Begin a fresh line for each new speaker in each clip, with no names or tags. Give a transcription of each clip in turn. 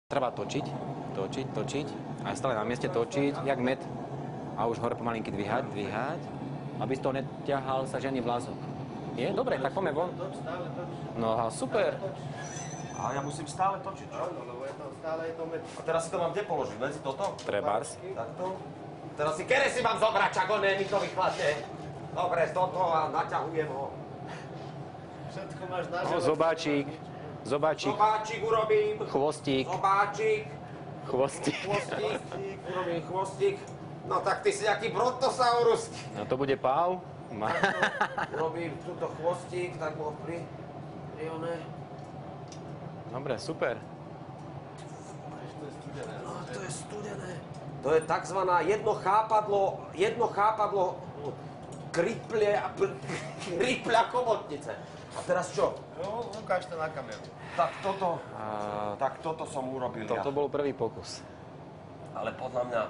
Treba točiť, točiť, a stále na mieste točiť, jak med. A už hore pomalinky dvíhať, aby z toho neťahal sa žiadny vlások. Je? Dobre, tak poďme von. No a super.
A ja musím stále točiť, čo?
Áno, lebo stále je to med.
A teraz si to mám kde položiť? Medzi toto?
Trebárs.
Takto? Teraz si kedy si mám zobrať, čak on mi to vychladne. Dobre, z toto a naťahujem ho.
Všetko máš na
No, zobáčik.
Zobáčik urobím.
Chvostík.
Zobáčik.
Chvostík.
Chvostík. Urobím chvostík. No tak ty si aký brontosaurus.
No to bude páv.
Urobím túto chvostík, tak bol pri one.
Dobre, super.
No, to je studené. To je takzvaná jedno chápadlo kripľa komotnice. A teraz čo?
No, ukáž to na kameru.
Tak toto som urobil
Toto bol prvý pokus.
Ale podľa mňa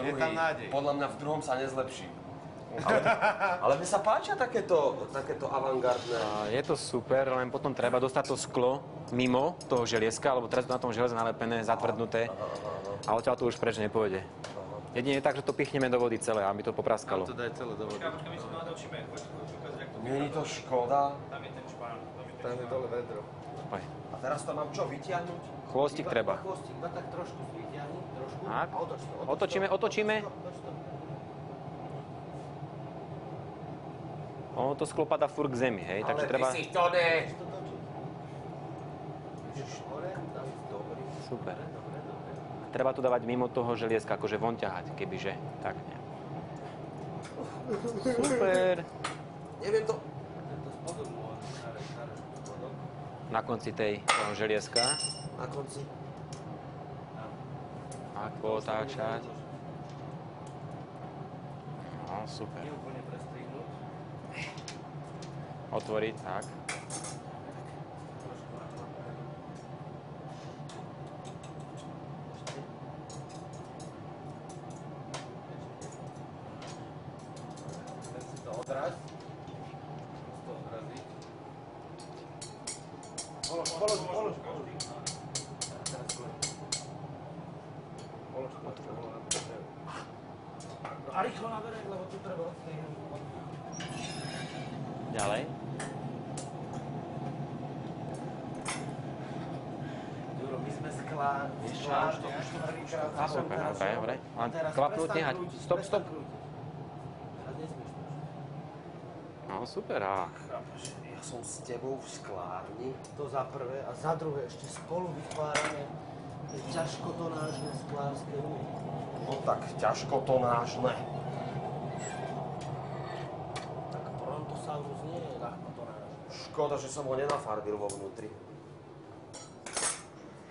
Je tam nádej.
podľa mňa v druhom sa nezlepším. Ale mne sa páčia takéto avantgardné.
Je to super, len potom treba dostať to sklo mimo toho želieska, alebo teraz to na tom železe nalepené, zatvrdnuté. A odtiaľ to už preč nepôjde. Jedine tak, že to pichneme do vody celé, aby to popraskalo.
To daj celé do vody.
Počkaj, my si to natočíme.
Není to škoda.
Tam je ten špán.
Tam je dole vedro.
Poď.
A teraz to mám čo, vytiahnuť?
Chvostík treba.
Chvostík, iba tak trošku vyťahni, trošku.
Tak.
A otoč to.
Otočíme.
Otoč to.
Ono to sklo padá furt k zemi, hej, takže treba...
Ale ty si to ne.
Ideš hore, tam je dobrý.
Super.
Dobre.
Treba to dávať mimo toho želieska, akože von ťahať, kebyže. Tak, nie. Super.
Neviem to.
To spodu bolo, šare, spodok.
Na konci toho želieska.
Na konci.
Ako otáčať. No, super.
Nie úplne prestrihnúť.
Otvoriť, tak.
Chcem si to odraz. Skús to odraziť. Polož. Teraz polož. Polož to, čo bolo na to. No a rýchlo na verek, lebo tu treba odstrihnúť.
Ďalej.
Juro, my sme sklárni. Už to prvýkrát.
Super, dobre. Len
Teraz
klapnúť,
prestaň
nehať.
krútiť,
Stop.
prestaň krútiť. Teraz nesmieš to.
No, super, a...
Chápeš, ja som s tebou v sklárni.
To za prvé a za druhé ešte spolu vytvárame ťažkotonážne sklárske úly.
No tak ťažkotonážne.
Tak Brontosaurus nie je ľahkotonážny.
Škoda, že som ho nenafarbil vo vnútri.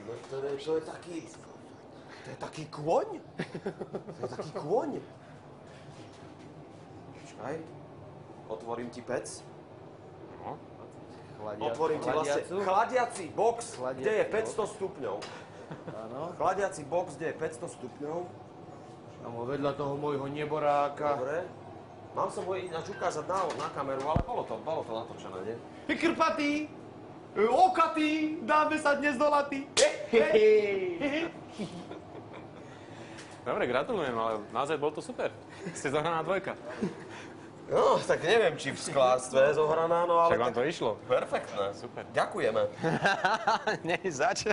No to je taký... To je taký kôň? To je taký kôň? Počkaj. Otvorím ti pec.
No.
Otvorím ti vlastne chladiaci box, kde je 500 stupňov.
Áno.
Chladiaci box, kde je 500 stupňov.
Tam vedľa toho môjho neboráka.
Dobre. Mal som ho ináč ukázať na kameru, ale bolo to natočené, nie?
Krpatý! Okatý! Dáme sa dnes do laty!
Dobre, gratulujem, ale naozaj bol to super. Ste zohraná dvojka.
No, tak neviem, či v sklárstve zohraná, no ale...
Však vám to išlo.
Perfektné.
Super.
Ďakujeme.
Nej, zač.